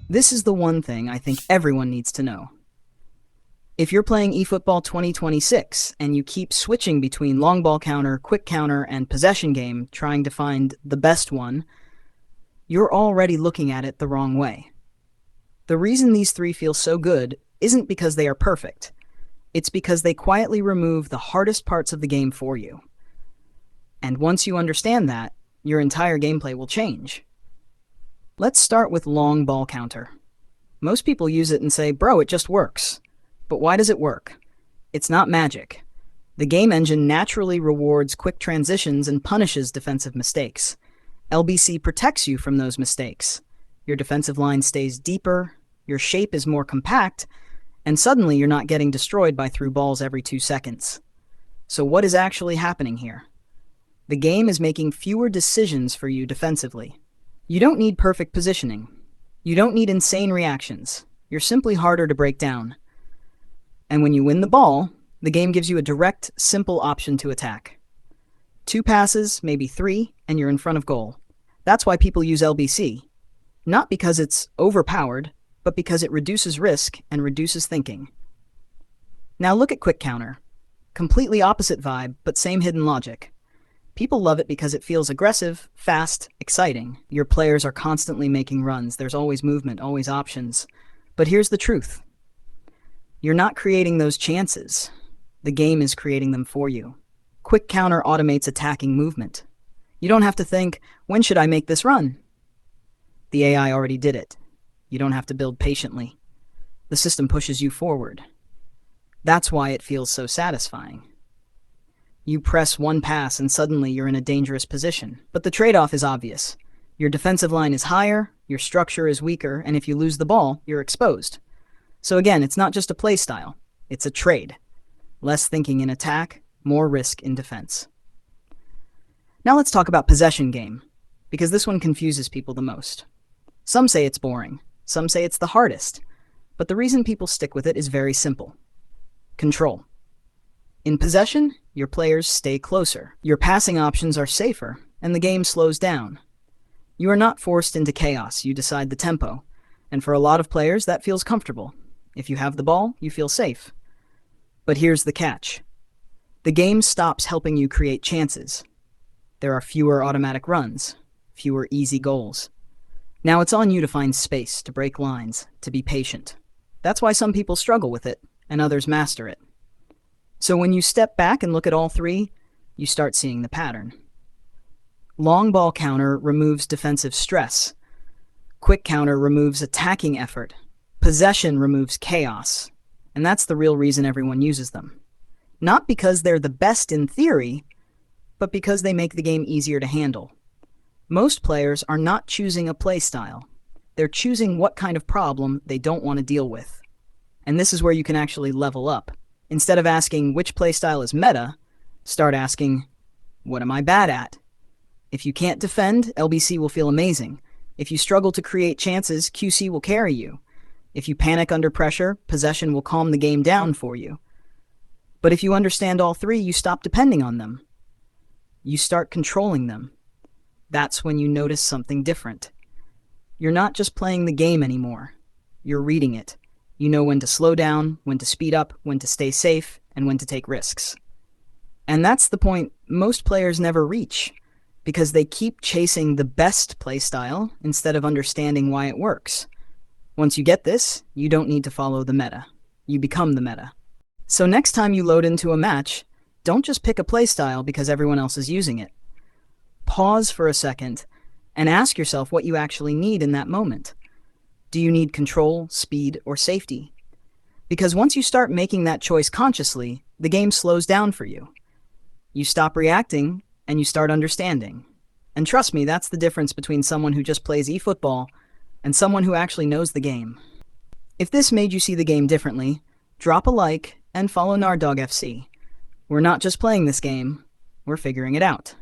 This is the one thing I think everyone needs to know. If you're playing eFootball 2026 and you keep switching between long ball counter, quick counter, and possession game, trying to find the best one, you're already looking at it the wrong way. The reason these three feel so good isn't because they are perfect. It's because they quietly remove the hardest parts of the game for you. And once you understand that, your entire gameplay will change. Let's start with long ball counter. Most people use it and say, bro, it just works. But why does it work? It's not magic. The game engine naturally rewards quick transitions and punishes defensive mistakes. LBC protects you from those mistakes. Your defensive line stays deeper, your shape is more compact, and suddenly you're not getting destroyed by through balls every 2 seconds. So what is actually happening here? The game is making fewer decisions for you defensively. You don't need perfect positioning. You don't need insane reactions. You're simply harder to break down. And when you win the ball, the game gives you a direct, simple option to attack. 2 passes, maybe 3, and you're in front of goal. That's why people use LBC. Not because it's overpowered, but because it reduces risk and reduces thinking. Now look at quick counter. Completely opposite vibe, but same hidden logic. People love it because it feels aggressive, fast, exciting. Your players are constantly making runs. There's always movement, always options. But here's the truth. You're not creating those chances. The game is creating them for you. Quick counter automates attacking movement. You don't have to think, when should I make this run? The AI already did it. You don't have to build patiently. The system pushes you forward. That's why it feels so satisfying. You press one pass and suddenly you're in a dangerous position. But the trade-off is obvious. Your defensive line is higher, your structure is weaker, and if you lose the ball, you're exposed. So again, it's not just a play style, it's a trade. Less thinking in attack, more risk in defense. Now let's talk about possession game, because this one confuses people the most. Some say it's boring, some say it's the hardest, but the reason people stick with it is very simple. Control. In possession, your players stay closer, your passing options are safer, and the game slows down. You are not forced into chaos, you decide the tempo, and for a lot of players that feels comfortable. If you have the ball, you feel safe. But here's the catch. The game stops helping you create chances. There are fewer automatic runs, fewer easy goals. Now it's on you to find space, to break lines, to be patient. That's why some people struggle with it, and others master it. So when you step back and look at all three, you start seeing the pattern. Long ball counter removes defensive stress. Quick counter removes attacking effort. Possession removes chaos. And that's the real reason everyone uses them. Not because they're the best in theory, but because they make the game easier to handle. Most players are not choosing a play style. They're choosing what kind of problem they don't want to deal with. And this is where you can actually level up. Instead of asking which playstyle is meta, start asking, what am I bad at? If you can't defend, LBC will feel amazing. If you struggle to create chances, QC will carry you. If you panic under pressure, possession will calm the game down for you. But if you understand all three, you stop depending on them. You start controlling them. That's when you notice something different. You're not just playing the game anymore. You're reading it. You know when to slow down, when to speed up, when to stay safe, and when to take risks. And that's the point most players never reach, because they keep chasing the best playstyle instead of understanding why it works. Once you get this, you don't need to follow the meta. You become the meta. So next time you load into a match, don't just pick a playstyle because everyone else is using it. Pause for a second and ask yourself what you actually need in that moment. Do you need control, speed, or safety? Because once you start making that choice consciously, the game slows down for you. You stop reacting, and you start understanding. And trust me, that's the difference between someone who just plays eFootball and someone who actually knows the game. If this made you see the game differently, drop a like and follow Nardog FC. We're not just playing this game, we're figuring it out.